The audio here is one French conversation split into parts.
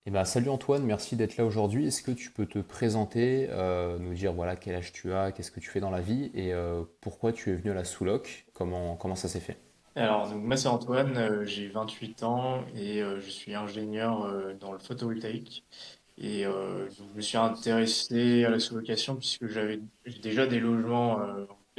Eh ben, salut Antoine, merci d'être là aujourd'hui. Est-ce que tu peux te présenter, nous dire voilà quel âge tu as, qu'est-ce que tu fais dans la vie et pourquoi tu es venu à la Souloc, comment ça s'est fait? Alors, donc moi c'est Antoine, j'ai 28 ans et je suis ingénieur dans le photovoltaïque. Et donc je me suis intéressé à la sous-location puisque j'ai déjà des logements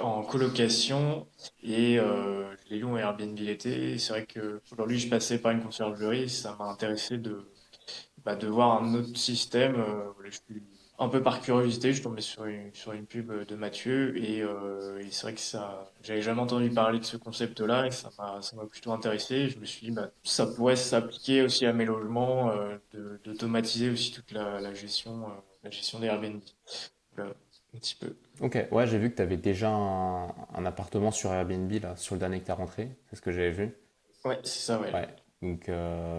en colocation et je les loue en Airbnb l'été. Et c'est vrai que aujourd'hui je passais par une conciergerie, ça m'a intéressé de voir un autre système. Voilà, je suis un peu par curiosité, je suis tombé sur une pub de Mathieu et c'est vrai que j'avais jamais entendu parler de ce concept-là et ça m'a plutôt intéressé. Je me suis dit, bah, ça pourrait s'appliquer aussi à mes logements, d'automatiser aussi toute la gestion des Airbnb. Voilà, un petit peu. Ok, ouais, j'ai vu que tu avais déjà un appartement sur Airbnb là, sur le dernier que tu as rentré, c'est ce que j'avais vu. Ouais, c'est ça, ouais. Ouais. Donc,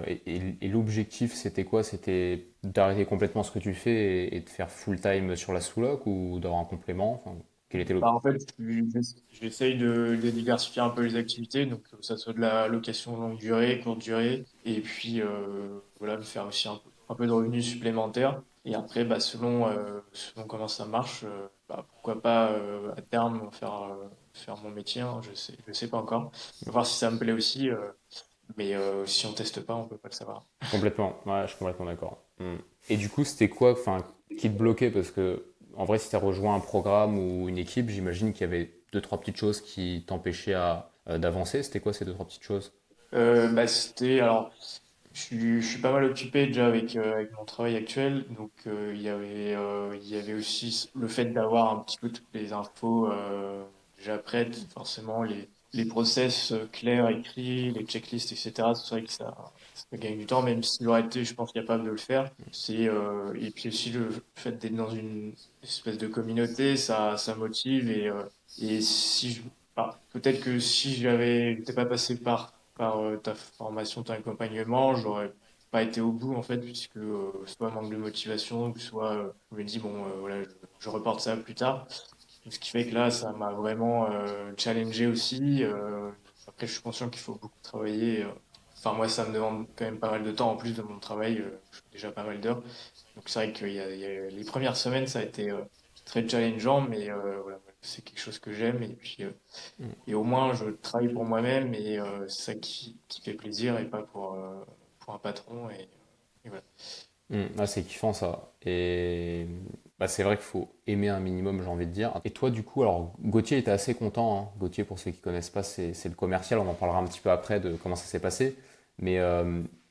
et l'objectif c'était quoi? C'était d'arrêter complètement ce que tu fais et de faire full time sur la Souloc ou d'avoir un complément? Enfin, quel était le... Bah, en fait, j'essaye de diversifier un peu les activités, donc que ça soit de la location longue durée, courte durée, et puis voilà, me faire aussi un peu de revenus supplémentaires. Et après, bah, selon comment ça marche, bah, pourquoi pas à terme faire mon métier, hein, je sais pas encore. On va voir si ça me plaît aussi, mais si on teste pas, on peut pas le savoir. Complètement, ouais, je suis complètement d'accord. Et du coup, c'était quoi, enfin, qui te bloquait? Parce que, en vrai, si tu as rejoint un programme ou une équipe, j'imagine qu'il y avait deux, trois petites choses qui t'empêchaient d'avancer. C'était quoi ces deux, trois petites choses? Bah, alors, je suis pas mal occupé déjà avec mon travail actuel, donc il y avait aussi le fait d'avoir un petit peu toutes les infos déjà prêtes, forcément les process clairs, écrits, les checklists, etc. C'est vrai que ça gagne du temps, même si j'aurais été, je pense, capable de le faire. Et puis aussi le fait d'être dans une espèce de communauté, ça motive et si je, peut-être que si j'étais pas passé par ta formation, ton accompagnement, j'aurais pas été au bout en fait, puisque soit manque de motivation, ou soit je me dis bon, voilà, je reporte ça plus tard. Donc, ce qui fait que là, ça m'a vraiment challengé aussi. Après, je suis conscient qu'il faut beaucoup travailler. Enfin, moi, ça me demande quand même pas mal de temps en plus de mon travail. Je fais déjà pas mal d'heures. Donc, c'est vrai que les premières semaines, ça a été très challengeant, mais voilà, c'est quelque chose que j'aime. Et au moins, je travaille pour moi-même et c'est ça qui fait plaisir et pas pour un patron. Et voilà. Ah, c'est kiffant ça. Et bah, c'est vrai qu'il faut aimer un minimum, j'ai envie de dire. Et toi, du coup, alors Gauthier était assez content, hein. Gauthier, pour ceux qui connaissent pas, c'est le commercial. On en parlera un petit peu après de comment ça s'est passé. Mais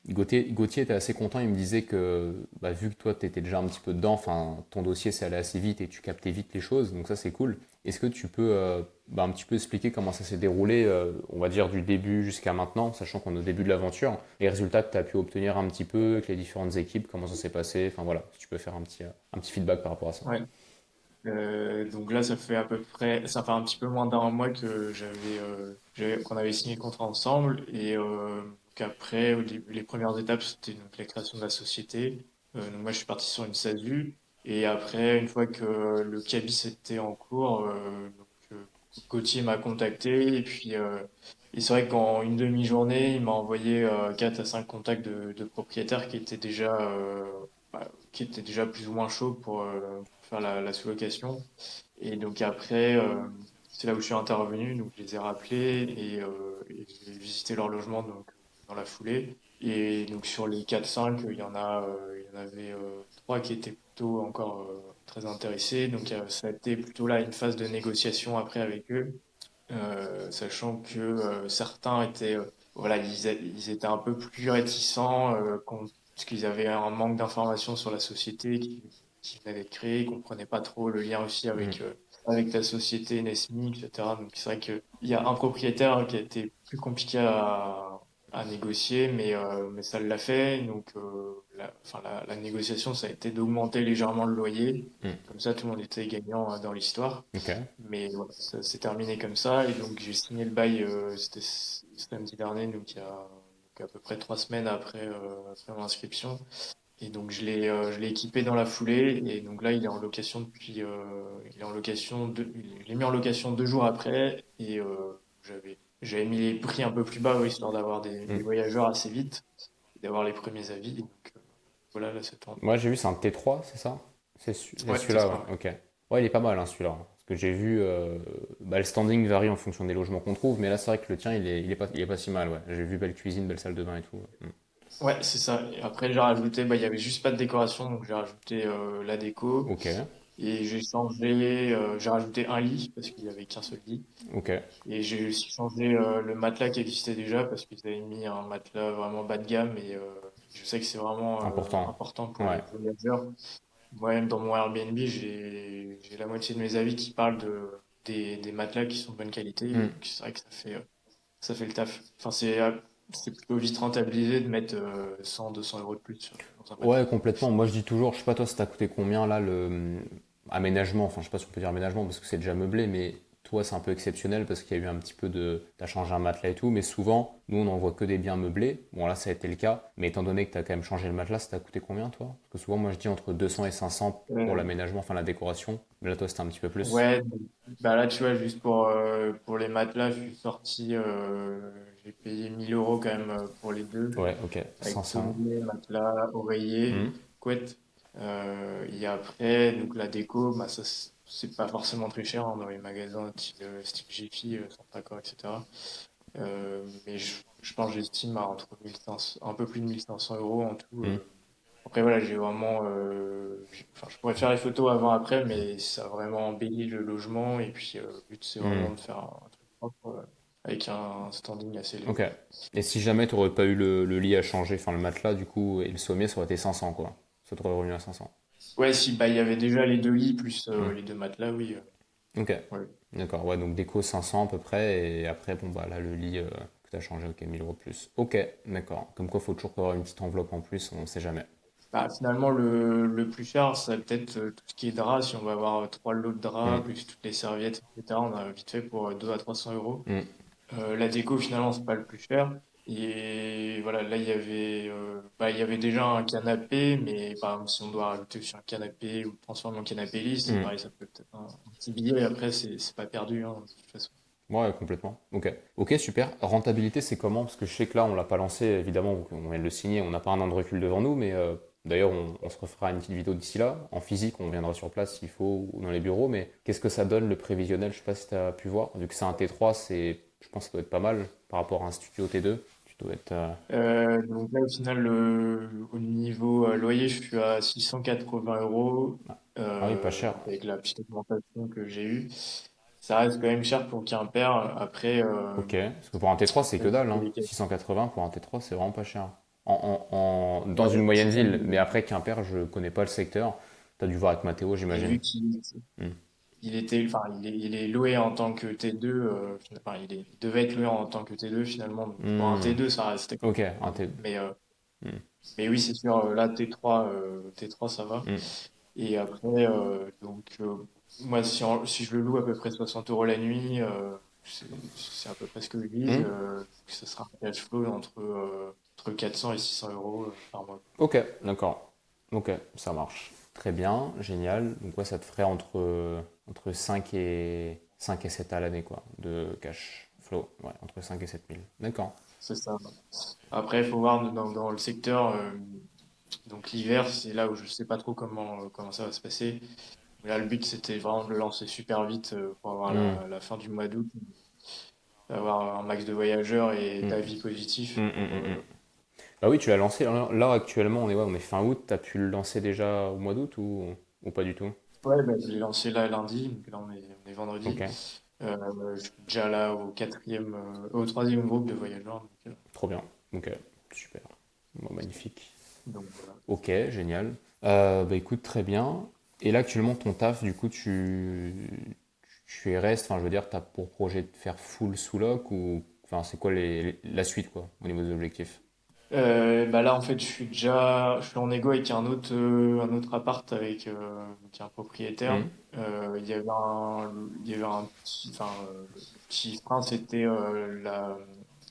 Gauthier était assez content. Il me disait que bah, vu que toi, tu étais déjà un petit peu dedans, enfin, ton dossier, c'est allé assez vite et tu captais vite les choses. Donc ça, c'est cool. Est-ce que tu peux bah, un petit peu expliquer comment ça s'est déroulé, on va dire du début jusqu'à maintenant, sachant qu'on est au début de l'aventure, les résultats que tu as pu obtenir un petit peu avec les différentes équipes, comment ça s'est passé, enfin voilà, si tu peux faire un petit feedback par rapport à ça. Ouais. Donc là, ça fait un petit peu moins d'un mois que qu'on avait signé le contrat ensemble. Et qu'après, au début, les premières étapes, c'était donc la création de la société. Donc moi, je suis parti sur une SASU. Et après, une fois que le cabis était en cours, Gauthier m'a contacté. Et c'est vrai qu'en une demi-journée, il m'a envoyé 4 à 5 contacts de propriétaires qui étaient déjà plus ou moins chauds pour faire la sous-location. Et donc après, c'est là où je suis intervenu, donc je les ai rappelés et j'ai visité leur logement donc, dans la foulée. Et donc sur les quatre cinq il y en avait 3 qui étaient plutôt encore très intéressés. Donc ça a été plutôt là une phase de négociation après avec eux, sachant que certains étaient, voilà, ils étaient un peu plus réticents parce qu'ils avaient un manque d'informations sur la société qui venait d'être créée, ils comprenaient pas trop le lien aussi Mm. avec la société Nesmi, etc. Donc c'est vrai qu'il y a un propriétaire qui a été plus compliqué à négocier, mais ça l'a fait. Donc la négociation, ça a été d'augmenter légèrement le loyer. Mm. Comme ça, tout le monde était gagnant dans l'histoire. Ok. Mais voilà, ça s'est terminé comme ça. Et donc, j'ai signé le bail, samedi dernier, donc à peu près 3 semaines après mon inscription. Et donc, je l'ai équipé dans la foulée. Et donc là, il est en location il est en location je l'ai mis en location 2 jours après. Et j'avais mis les prix un peu plus bas, oui, histoire d'avoir des Mm. voyageurs assez vite et d'avoir les premiers avis. voilà, là, cette année. Moi, j'ai vu, c'est un T3, c'est ça? C'est Ouais, celui-là, T3, ouais. ouais. Ok. Ouais, il est pas mal, hein, celui-là. Parce que j'ai vu, bah, le standing varie en fonction des logements qu'on trouve, mais là, c'est vrai que le tien, il est pas si mal, ouais. J'ai vu belle cuisine, belle salle de bain et tout. Ouais, c'est ça. Et après, j'ai rajouté, bah, il y avait juste pas de décoration, donc j'ai rajouté la déco. Ok, Et j'ai rajouté un lit parce qu'il y avait qu'un seul lit. ok. Et j'ai aussi changé le matelas qui existait déjà parce qu'ils avaient mis un matelas vraiment bas de gamme et je sais que c'est vraiment Important. important pour Ouais. les voyageurs. Moi-même dans mon Airbnb, j'ai la moitié de mes avis qui parlent des matelas qui sont de bonne qualité Hmm. et c'est vrai que ça fait le taf. Enfin, c'est plutôt vite rentabilisé de mettre 100, 200 euros de plus dans un Ouais, matelas. complètement. Moi, je dis toujours, je sais pas toi, ça t'a coûté combien là le aménagement. Enfin, je sais pas si on peut dire aménagement parce que c'est déjà meublé, mais toi, c'est un peu exceptionnel parce qu'il y a eu un petit peu de, t'as changé un matelas et tout. Mais souvent, nous, on n'en voit que des biens meublés. Bon, là, ça a été le cas. Mais étant donné que t'as quand même changé le matelas, ça t'a coûté combien toi? Parce que souvent, moi, je dis entre 200 et 500 pour Euh, l'aménagement, enfin la décoration. Mais là, toi, c'était un petit peu plus. Ouais, bah là, tu vois, juste pour les matelas, je suis sorti, j'ai payé 1000 euros quand même pour les deux, Ouais, ok. avec 500. sommier, matelas, oreiller, Hmm. couette. Et après, donc la déco, bah ça, c'est pas forcément très cher hein, dans les magasins style Jiffy, Centracor, etc. Mais je pense que j'estime à entre 1500, un peu plus de 1500 euros en tout. Hmm. Après, voilà, j'ai vraiment. Enfin, je pourrais faire les photos avant-après, mais ça a vraiment embelli le logement. Et puis, le but, c'est Hmm. vraiment de faire un truc propre avec un standing assez Ok. élevé. Et si jamais tu n'aurais pas eu le lit à changer, enfin le matelas du coup, et le sommier, ça aurait été 500 quoi. Ça t'aurait revenu à 500. Ouais, si, bah, il y avait déjà les deux lits plus Hmm. les deux matelas, oui. Ok. Ouais. D'accord, ouais, donc déco 500 à peu près, et après, bon bah là, le lit que tu as changé, ok, 1000 euros de plus. Ok, d'accord. Comme quoi, faut toujours avoir une petite enveloppe en plus, on sait jamais. Bah, finalement, le plus cher, ça va peut-être tout ce qui est drap. Si on va avoir trois lots de Hmm. draps, plus toutes les serviettes, etc., on a vite fait pour 200 à 300 euros. Hmm. La déco, finalement, c'est pas le plus cher. Et voilà, là, il y avait déjà un canapé, mais par exemple, si on doit rajouter aussi un canapé ou le transformer en canapé lit, c'est Hmm. pareil, ça peut être un petit billet. Et après, c'est pas perdu, hein, de toute façon. Ouais, complètement. Ok. Ok, super. Rentabilité, c'est comment? Parce que je sais que là, on l'a pas lancé, évidemment, on vient de le signer, on n'a pas un an de recul devant nous, mais d'ailleurs, on se refera une petite vidéo d'ici là. En physique, on viendra sur place s'il faut, ou dans les bureaux, mais qu'est-ce que ça donne le prévisionnel? Je sais pas si tu as pu voir. Vu que c'est un T3, je pense que ça doit être pas mal par rapport à un studio T2. Tu dois être. Donc là, au final, au niveau loyer, je suis à 680 euros. Ah oui, pas cher. Donc avec la petite augmentation que j'ai eue. Ça reste quand même cher pour Quimper. Après, Ok. Parce que pour un T3, c'est que dalle, pour hein. les 680 pour un T3, c'est vraiment pas cher. Dans ouais, une moyenne c'est ça. ville, mais après Quimper, je connais pas le secteur. T'as dû voir avec Mathéo, Et j'imagine. vu qu'il Hmm. il était, enfin, il est loué en tant que T2, enfin, il devait être loué en tant que T2 finalement. Donc, pour un Hmm. T2, ça restait Ok, un cool. T. Hmm. Mais oui, c'est sûr, là, T3, ça va. Hmm. Et après, moi, si je le loue à peu près 60 euros la nuit, c'est à peu près ce que je vise. Hmm. Ça sera un cash flow entre 400 et 600 euros par mois. Ok, d'accord. Ok, ça marche. Très bien, génial. Donc ouais, ça te ferait entre 5 et 7 à l'année, quoi, de cash flow. Ouais, entre 5 et 7 000. D'accord. C'est ça. Après, il faut voir dans le secteur. Donc l'hiver, c'est là où je sais pas trop comment ça va se passer. Mais là, le but, c'était vraiment de le lancer super vite pour avoir Hmm. la fin du mois d'août, avoir un max de voyageurs et Hmm. d'avis positifs Hmm, hmm, pour, hmm, hmm. Bah oui, tu l'as lancé. Là, actuellement, on est fin août. T'as pu le lancer déjà au mois d'août ou pas du tout? Ouais, bah, je l'ai lancé là lundi, donc là on est Ok, vendredi. Je suis déjà là au troisième groupe de voyageurs. trop bien. Ok, super. Bon, magnifique. Voilà. Ok, génial. Bah écoute, très bien. Et là, actuellement, ton taf, du coup, tu y restes, enfin, je veux dire, t'as pour projet de faire full sous loc ou, enfin, c'est quoi la suite, quoi, au niveau des objectifs? Bah là en fait je suis en négo avec un autre appart avec qui est un propriétaire. Hmm. Il y avait un petit, le petit frein c'était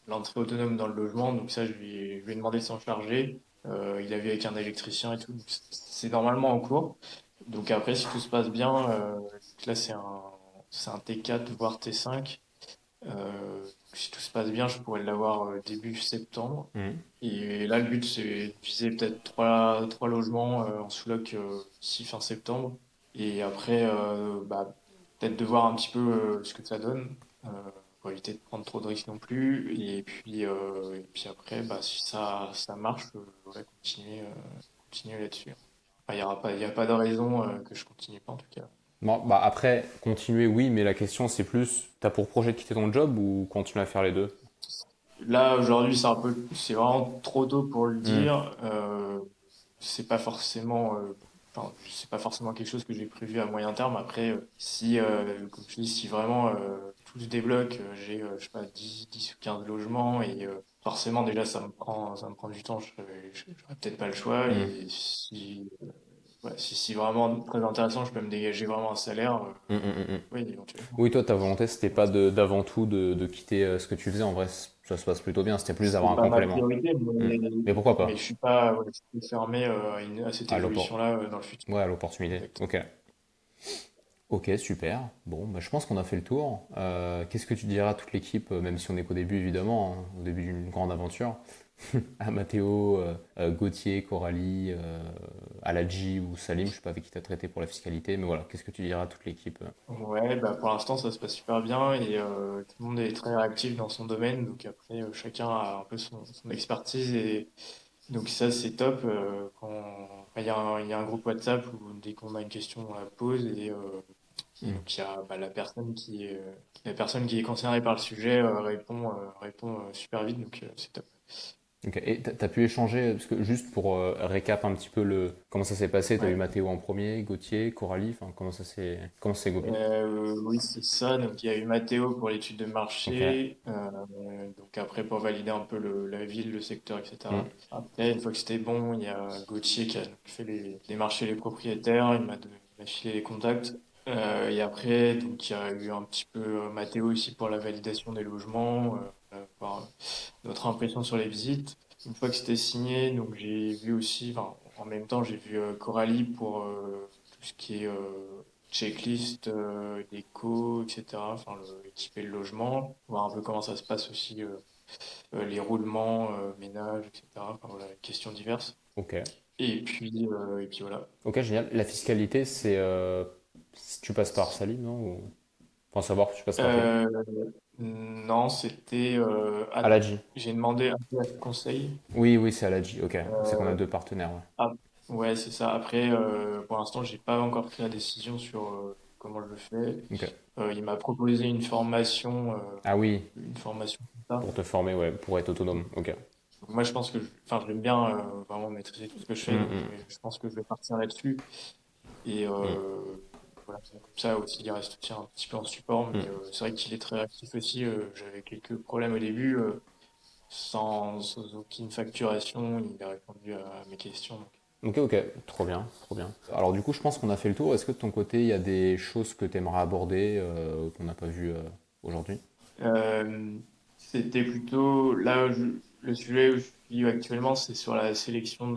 l'entrée autonome dans le logement. Donc ça je lui ai demandé de s'en charger. Il a vu avec un électricien et tout. Donc, c'est normalement en cours. Donc après si tout se passe bien, là c'est un T4 voire T5. si tout se passe bien, je pourrais l'avoir début septembre. Mhm. Et là, le but, c'est de viser peut-être trois logements en sous-loc d'ici fin septembre. Et après, peut-être de voir un petit peu ce que ça donne, euh, pour éviter de prendre trop de risques non plus. Et puis après, si ça marche, je vais continuer là-dessus. Enfin, il y a pas de raison que je continue pas en tout cas. Bon, bah après, continuer, oui, mais la question c'est plus, t'as pour projet de quitter ton job ou continuer à faire les deux? Là, aujourd'hui, c'est vraiment trop tôt pour le Hmm. dire. C'est pas forcément, c'est pas forcément quelque chose que j'ai prévu à moyen terme. Après, si, comme je dis, si vraiment tout se débloque, j'ai, je sais pas, 10 ou 15 logements et forcément déjà ça me prend du temps. J'aurais peut-être pas le choix. Hmm. Et si, ouais, si vraiment très intéressant, je peux me dégager vraiment un salaire. Hmm, hmm, hmm, hmm. Oui, éventuellement. Oui, toi, ta volonté, c'était pas d'avant tout de quitter ce que tu faisais. En vrai, ça se passe plutôt bien. C'était plus C'est d'avoir un pas ma complément. priorité, Hmm. Mais pourquoi mais je pas? suis pas, ouais, je suis pas fermé à cette À l'oppor- évolution-là dans le futur. ouais, à l'opportunité. Exactement. Ok. Ok, super. Bon, bah, je pense qu'on a fait le tour. Qu'est-ce que tu diras à toute l'équipe, même si on n'est qu'au début, évidemment, hein, au début d'une grande aventure, à Mathéo, Gauthier, Coralie, Aladji ou Salim, je sais pas avec qui tu as traité pour la fiscalité, mais voilà, qu'est-ce que tu diras à toute l'équipe? Ouais, pour l'instant, ça se passe super bien et tout le monde est très réactif dans son domaine. Donc après, chacun a un peu son expertise et donc ça, c'est top. Il y a un groupe WhatsApp où dès qu'on a une question, on la pose et Hmm. donc il y a la personne qui est concernée par le sujet répond super vite. Donc c'est top. Ok. Et t'as pu échanger, parce que juste pour récap un petit peu comment ça s'est passé, t'as eu Ouais. Mathéo en premier, Gauthier, Coralie, enfin comment ça s'est goupillé? Oui, c'est ça. Donc, il y a eu Mathéo pour l'étude de Ok. marché. Donc, après, pour valider un peu la ville, le secteur, Hmm. etc. Après, une fois que c'était bon, il y a Gauthier qui a fait les marchés, les propriétaires. Il m'a filé les contacts. Et après, donc, il y a eu un petit peu Mathéo aussi pour la validation des logements, pour notre impression sur les visites. Une fois que c'était signé, donc j'ai vu aussi, enfin, en même temps, j'ai vu Coralie pour tout ce qui est checklist, déco, etc. Enfin, équiper le logement, voir un peu comment ça se passe aussi, les roulements, ménage, etc. Enfin, voilà, questions diverses. Ok. Et puis voilà. Ok, génial. La fiscalité, si tu passes par Salim, non? Enfin, savoir que tu passes par qui? Euh, non, c'était. Aladji. J'ai demandé un peu à conseil. Oui, oui, c'est Aladji. Ok. C'est qu'on a Euh, deux partenaires. Ouais. ah, ouais, c'est ça. Après, pour l'instant, j'ai pas encore pris la décision sur comment je le fais. Ok. Il m'a proposé Ah oui, une formation comme ça. pour te former, ouais, pour être autonome. Ok. Donc moi, je pense enfin, je l'aime bien vraiment maîtriser tout ce que je fais, Hmm, donc hmm, je pense que je vais partir là-dessus. Et hmm, voilà, comme ça aussi, il reste aussi un petit peu en support, mais hmm. c'est vrai qu'il est très réactif aussi. J'avais quelques problèmes au début, sans aucune facturation, il a répondu à mes questions. Donc. Ok, ok, trop bien, trop bien. Alors du coup, je pense qu'on a fait le tour. Est-ce que de ton côté, il y a des choses que tu aimerais aborder qu'on n'a pas vues aujourd'hui? Euh, C'était plutôt le sujet où je suis actuellement, c'est sur la sélection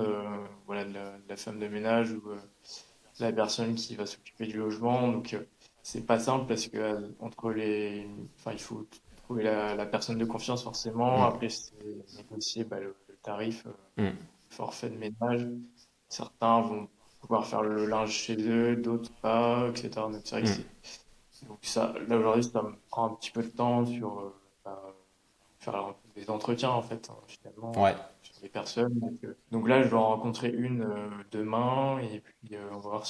voilà, de la femme de ménage ou la personne qui va s'occuper du logement. Donc, c'est pas simple parce que enfin, il faut trouver la personne de confiance forcément. Hmm, Après, c'est négocier le tarif, hmm, forfait de ménage. Certains vont pouvoir faire le linge chez eux, d'autres pas, etc. Donc, c'est vrai que hmm. donc ça, là aujourd'hui, ça me prend un petit peu de temps sur faire des entretiens en fait, hein, finalement, Ouais, sur les personnes. Donc là, je vais en rencontrer une demain et puis on va voir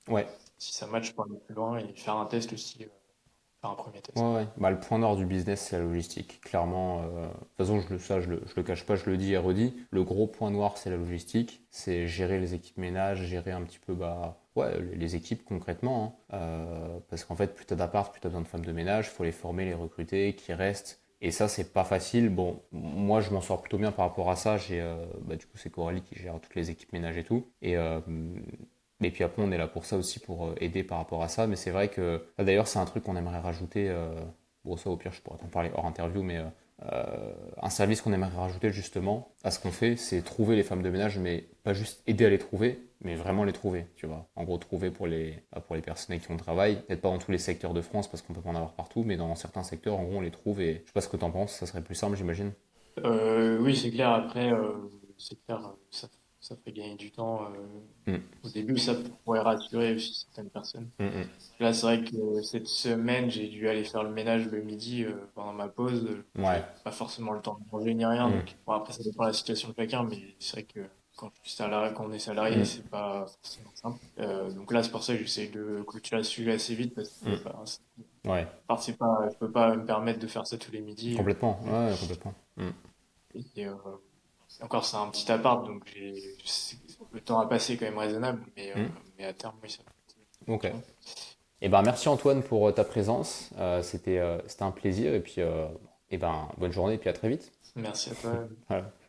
ouais. si ça match pour aller plus loin et faire un test aussi, faire un premier Ouais, test. ouais. Bah, le point nord du business, c'est la logistique. Clairement, de toute façon, je le cache pas, je le dis et redis. Le gros point noir, c'est la logistique. C'est gérer les équipes ménage, gérer un petit peu, bah, ouais, les équipes concrètement, hein. Parce qu'en fait, plus t'as d'appart, plus t'as besoin de femmes de ménage. Faut les former, les recruter, qui restent. Et ça, c'est pas facile. Bon, moi, je m'en sors plutôt bien par rapport à ça. Bah, du coup, c'est Coralie qui gère toutes les équipes ménage et tout. Et puis après, on est là pour ça aussi, pour aider par rapport à ça. Mais c'est vrai que, là, d'ailleurs, c'est un truc qu'on aimerait rajouter. Bon, ça, au pire, je pourrais t'en parler hors interview, mais Un service qu'on aimerait rajouter justement à ce qu'on fait, c'est trouver les femmes de ménage, mais pas juste aider à les trouver, mais vraiment les trouver, tu vois. En gros, trouver pour les personnes avec qui on travaille, peut-être pas dans tous les secteurs de France parce qu'on peut pas en avoir partout, mais dans certains secteurs, en gros, on les trouve et je sais pas ce que t'en penses, ça serait plus simple, j'imagine. Oui, c'est clair. Après, c'est clair, ça fait gagner du temps. Mm, Au début, ça pourrait rassurer aussi certaines personnes. mm, Là, c'est vrai que cette semaine, j'ai dû aller faire le ménage le midi pendant ma pause. ouais, J'avais pas forcément le temps de manger ni rien. mm, Donc, bon, après, ça dépend de la situation de chacun, mais c'est vrai que quand on est salarié, mm, c'est pas forcément simple. Donc là, c'est pour ça que j'essaie de clôturer le sujet assez vite parce que mm, bah, ouais, je peux pas me permettre de faire ça tous les midis. complètement, ouais, complètement. Mm. Et, encore, c'est un petit appart, donc le temps à passer est quand même raisonnable, Mm. mais à terme, oui, ça Ok. va. Et ben merci Antoine pour ta présence. C'était un plaisir et puis et ben bonne journée et puis à très vite. Merci à toi. Voilà.